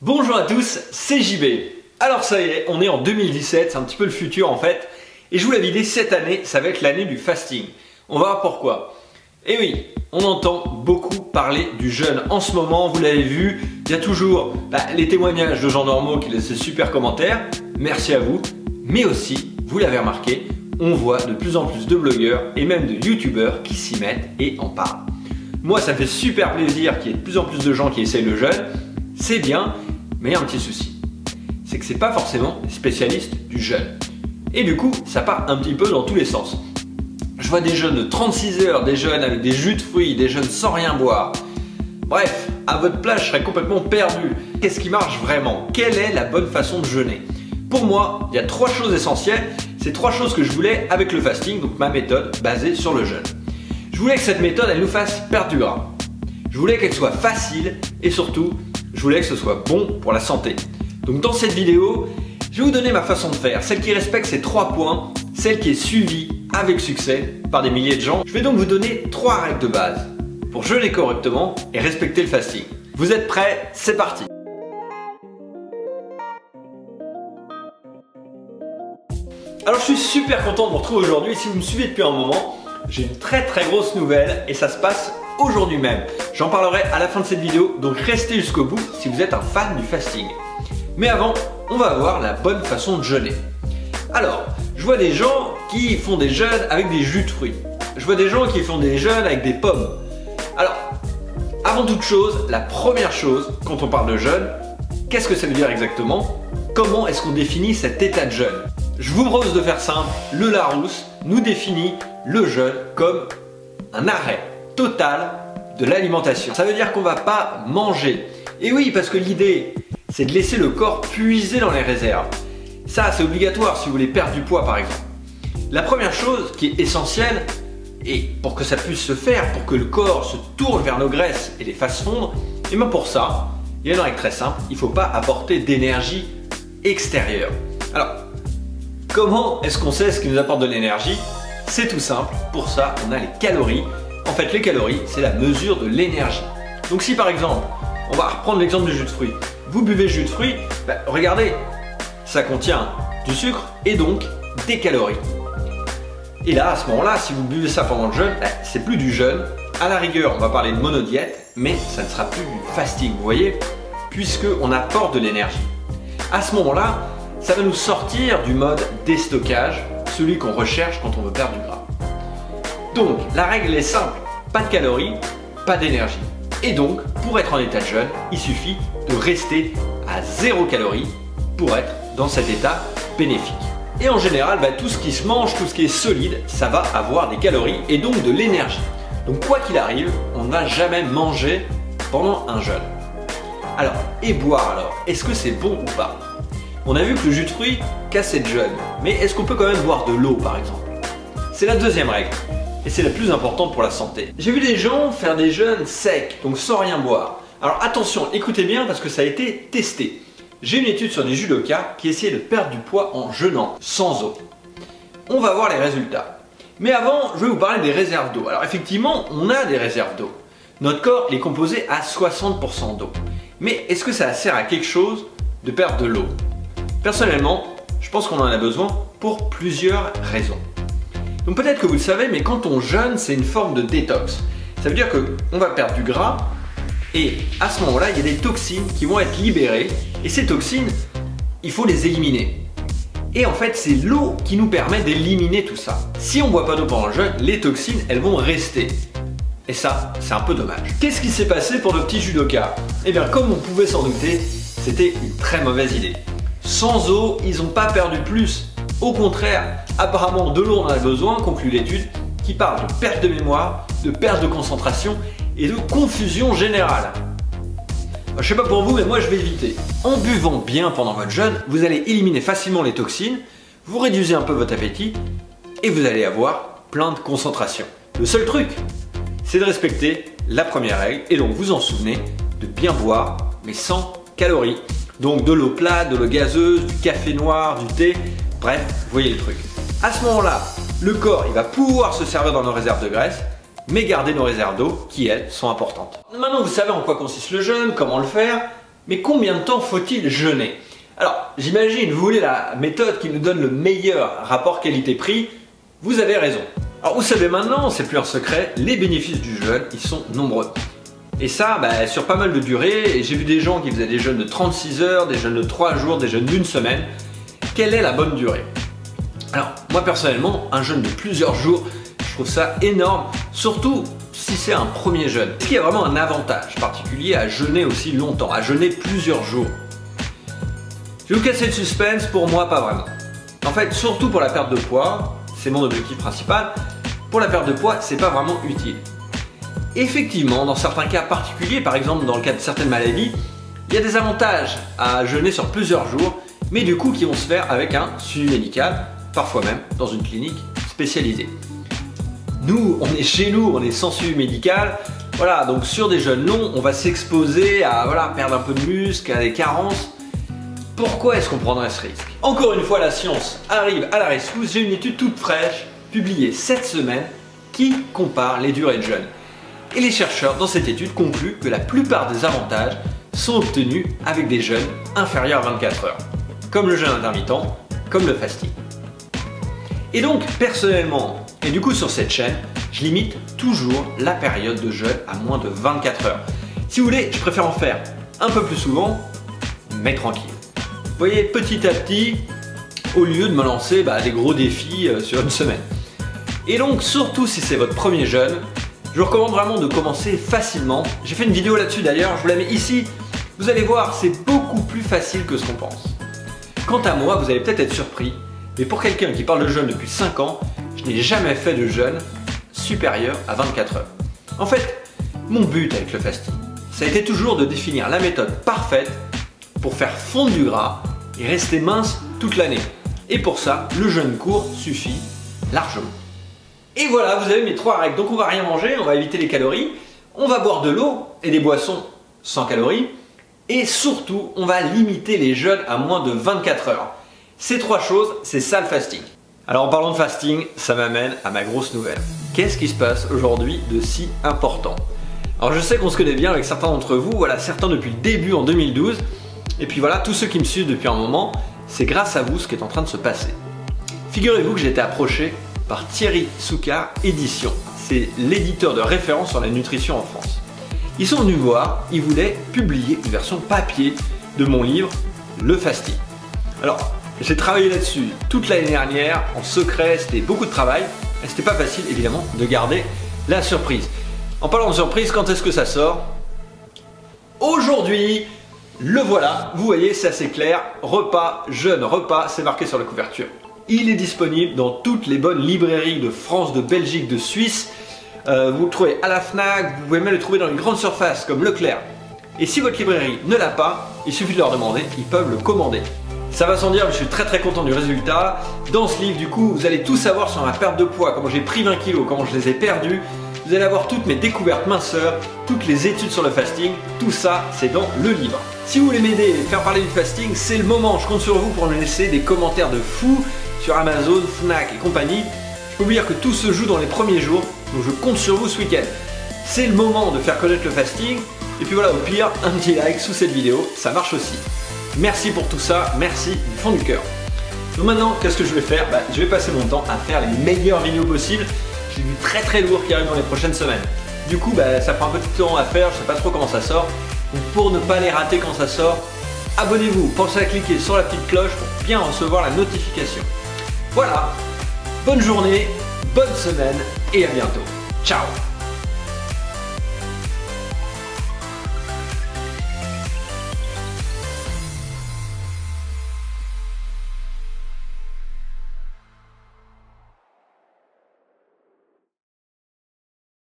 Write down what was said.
Bonjour à tous, c'est JB. Alors ça y est, on est en 2017, c'est un petit peu le futur en fait. Et je vous l'avais dit, cette année, ça va être l'année du fasting. On va voir pourquoi. Et oui, on entend beaucoup parler du jeûne. En ce moment, vous l'avez vu, il y a toujours les témoignages de gens normaux qui laissent des super commentaires. Merci à vous. Mais aussi, vous l'avez remarqué, on voit de plus en plus de blogueurs et même de youtubeurs qui s'y mettent et en parlent. Moi, ça me fait super plaisir qu'il y ait de plus en plus de gens qui essayent le jeûne. C'est bien, mais il y a un petit souci. C'est que c'est pas forcément des spécialistes du jeûne. Et du coup, ça part un petit peu dans tous les sens. Je vois des jeûnes de 36 heures, des jeûnes avec des jus de fruits, des jeûnes sans rien boire. Bref, à votre place, je serais complètement perdu. Qu'est-ce qui marche vraiment? Quelle est la bonne façon de jeûner? Pour moi, il y a 3 choses essentielles. C'est 3 choses que je voulais avec le fasting, donc ma méthode basée sur le jeûne. Je voulais que cette méthode, elle nous fasse perdre du gras. Je voulais qu'elle soit facile et surtout, je voulais que ce soit bon pour la santé. Donc dans cette vidéo, je vais vous donner ma façon de faire, celle qui respecte ces 3 points, celle qui est suivie avec succès par des milliers de gens. Je vais donc vous donner 3 règles de base pour jeûner correctement et respecter le fasting. Vous êtes prêts? C'est parti! Alors je suis super content de vous retrouver aujourd'hui. Si vous me suivez depuis un moment, j'ai une très grosse nouvelle et ça se passe aujourd'hui même. J'en parlerai à la fin de cette vidéo, donc restez jusqu'au bout si vous êtes un fan du fasting. Mais avant, on va voir la bonne façon de jeûner. Alors, je vois des gens qui font des jeûnes avec des jus de fruits. Je vois des gens qui font des jeûnes avec des pommes. Alors, avant toute chose, la première chose, quand on parle de jeûne, qu'est-ce que ça veut dire exactement? Comment est-ce qu'on définit cet état de jeûne? Je vous propose de faire simple. Le Larousse nous définit le jeûne comme un arrêt total de l'alimentation. Ça veut dire qu'on ne va pas manger. Et oui, parce que l'idée, c'est de laisser le corps puiser dans les réserves. Ça, c'est obligatoire si vous voulez perdre du poids, par exemple. La première chose qui est essentielle, et pour que ça puisse se faire, pour que le corps se tourne vers nos graisses et les fasse fondre, et bien pour ça, il y a une règle très simple, il ne faut pas apporter d'énergie extérieure. Alors, comment est-ce qu'on sait ce qui nous apporte de l'énergie? C'est tout simple, pour ça on a les calories. En fait les calories c'est la mesure de l'énergie. Donc si par exemple, on va reprendre l'exemple du jus de fruits. Vous buvez le jus de fruits, regardez, ça contient du sucre et donc des calories. Et là à ce moment-là, si vous buvez ça pendant le jeûne, c'est plus du jeûne. À la rigueur on va parler de monodiète, mais ça ne sera plus du fasting, vous voyez, puisqu'on apporte de l'énergie. À ce moment-là, ça va nous sortir du mode déstockage, celui qu'on recherche quand on veut perdre du gras. Donc, la règle est simple, pas de calories, pas d'énergie. Et donc, pour être en état de jeûne, il suffit de rester à 0 calories pour être dans cet état bénéfique. Et en général, tout ce qui se mange, tout ce qui est solide, ça va avoir des calories et donc de l'énergie. Donc quoi qu'il arrive, on ne va jamais manger pendant un jeûne. Alors, et boire alors, est-ce que c'est bon ou pas? On a vu que le jus de fruits cassait le jeûne, mais est-ce qu'on peut quand même boire de l'eau par exemple? C'est la deuxième règle, et c'est la plus importante pour la santé. J'ai vu des gens faire des jeûnes secs, donc sans rien boire. Alors attention, écoutez bien parce que ça a été testé. J'ai une étude sur des judokas qui essayaient de perdre du poids en jeûnant, sans eau. On va voir les résultats. Mais avant, je vais vous parler des réserves d'eau. Alors effectivement, on a des réserves d'eau. Notre corps est composé à 60% d'eau. Mais est-ce que ça sert à quelque chose de perdre de l'eau? Personnellement, je pense qu'on en a besoin pour plusieurs raisons. Donc peut-être que vous le savez, mais quand on jeûne, c'est une forme de détox. Ça veut dire qu'on va perdre du gras et à ce moment-là, il y a des toxines qui vont être libérées et ces toxines, il faut les éliminer. Et en fait, c'est l'eau qui nous permet d'éliminer tout ça. Si on ne boit pas d'eau pendant le jeûne, les toxines, elles vont rester. Et ça, c'est un peu dommage. Qu'est-ce qui s'est passé pour nos petits judokas? Eh bien, comme on pouvait s'en douter, c'était une très mauvaise idée. Sans eau, ils n'ont pas perdu plus. Au contraire, apparemment de l'eau on en a besoin, conclut l'étude, qui parle de perte de mémoire, de perte de concentration et de confusion générale. Je sais pas pour vous, mais moi je vais éviter. En buvant bien pendant votre jeûne, vous allez éliminer facilement les toxines, vous réduisez un peu votre appétit et vous allez avoir plein de concentration. Le seul truc, c'est de respecter la première règle et donc vous en souvenez de bien boire, mais sans calories. Donc de l'eau plate, de l'eau gazeuse, du café noir, du thé, bref, vous voyez le truc. À ce moment-là, le corps il va pouvoir se servir dans nos réserves de graisse, mais garder nos réserves d'eau qui, elles, sont importantes. Maintenant, vous savez en quoi consiste le jeûne, comment le faire. Mais combien de temps faut-il jeûner? Alors, j'imagine, vous voulez la méthode qui nous donne le meilleur rapport qualité-prix. Vous avez raison. Alors, vous savez maintenant, c'est plus un secret, les bénéfices du jeûne, ils sont nombreux. Et ça, sur pas mal de durées, et j'ai vu des gens qui faisaient des jeûnes de 36 heures, des jeûnes de 3 jours, des jeûnes d'une semaine. Quelle est la bonne durée? Alors, moi personnellement, un jeûne de plusieurs jours, je trouve ça énorme, surtout si c'est un premier jeûne. Est-ce qu'il y a vraiment un avantage particulier à jeûner aussi longtemps, à jeûner plusieurs jours? Je vais vous casser le suspense, pour moi, pas vraiment. En fait, surtout pour la perte de poids, c'est mon objectif principal, pour la perte de poids, c'est pas vraiment utile. Effectivement, dans certains cas particuliers, par exemple dans le cas de certaines maladies, il y a des avantages à jeûner sur plusieurs jours, mais du coup qui vont se faire avec un suivi médical, parfois même dans une clinique spécialisée. Nous, on est chez nous, on est sans suivi médical, voilà, donc sur des jeûnes longs, on va s'exposer à perdre un peu de muscle, à des carences. Pourquoi est-ce qu'on prendrait ce risque? Encore une fois, la science arrive à la rescousse. J'ai une étude toute fraîche, publiée cette semaine, qui compare les durées de jeûne. Et les chercheurs dans cette étude concluent que la plupart des avantages sont obtenus avec des jeûnes inférieurs à 24 heures, comme le jeûne intermittent, comme le fasting. Et donc, personnellement, et du coup sur cette chaîne, je limite toujours la période de jeûne à moins de 24 heures. Si vous voulez, je préfère en faire un peu plus souvent, mais tranquille. Vous voyez, petit à petit, au lieu de me lancer des gros défis sur une semaine. Et donc, surtout si c'est votre premier jeûne, je vous recommande vraiment de commencer facilement. J'ai fait une vidéo là-dessus d'ailleurs, je vous la mets ici. Vous allez voir, c'est beaucoup plus facile que ce qu'on pense. Quant à moi, vous allez peut-être être surpris, mais pour quelqu'un qui parle de jeûne depuis 5 ans, je n'ai jamais fait de jeûne supérieur à 24 heures. En fait, mon but avec le fasting, ça a été toujours de définir la méthode parfaite pour faire fondre du gras et rester mince toute l'année. Et pour ça, le jeûne court suffit largement. Et voilà, vous avez mes 3 règles. Donc on va rien manger, on va éviter les calories, on va boire de l'eau et des boissons sans calories, et surtout, on va limiter les jeûnes à moins de 24 heures. Ces 3 choses, c'est ça le fasting. Alors en parlant de fasting, ça m'amène à ma grosse nouvelle. Qu'est-ce qui se passe aujourd'hui de si important? Alors je sais qu'on se connaît bien avec certains d'entre vous, voilà, certains depuis le début en 2012, et puis voilà, tous ceux qui me suivent depuis un moment, c'est grâce à vous ce qui est en train de se passer. Figurez-vous que j'ai été approché par Thierry Soucard Édition. C'est l'éditeur de référence sur la nutrition en France. Ils sont venus me voir, ils voulaient publier une version papier de mon livre, Le Fasting. Alors, j'ai travaillé là-dessus toute l'année dernière, en secret, c'était beaucoup de travail, et c'était pas facile évidemment de garder la surprise. En parlant de surprise, quand est-ce que ça sort? Aujourd'hui, le voilà, vous voyez, c'est assez clair, repas, jeûne repas, c'est marqué sur la couverture. Il est disponible dans toutes les bonnes librairies de France, de Belgique, de Suisse. Vous le trouvez à la Fnac, vous pouvez même le trouver dans une grande surface comme Leclerc. Et si votre librairie ne l'a pas, il suffit de leur demander, ils peuvent le commander. Ça va sans dire, mais je suis très content du résultat. Dans ce livre, du coup, vous allez tout savoir sur ma perte de poids, comment j'ai pris 20 kilos, comment je les ai perdus. Vous allez avoir toutes mes découvertes minceurs, toutes les études sur le fasting, tout ça, c'est dans le livre. Si vous voulez m'aider et faire parler du fasting, c'est le moment, je compte sur vous pour me laisser des commentaires de fou sur Amazon, Fnac et compagnie. Je peux vous dire que tout se joue dans les premiers jours, donc je compte sur vous ce week-end. C'est le moment de faire connaître le fasting, et puis voilà, au pire, un petit like sous cette vidéo, ça marche aussi. Merci pour tout ça, merci du fond du cœur. Donc maintenant, qu'est-ce que je vais faire? Je vais passer mon temps à faire les meilleures vidéos possibles. J'ai du très lourd qui arrive dans les prochaines semaines. Du coup, ça prend un peu de temps à faire, je sais pas trop comment ça sort. Donc pour ne pas les rater quand ça sort, abonnez-vous, pensez à cliquer sur la petite cloche pour bien recevoir la notification. Voilà, bonne journée, bonne semaine et à bientôt. Ciao!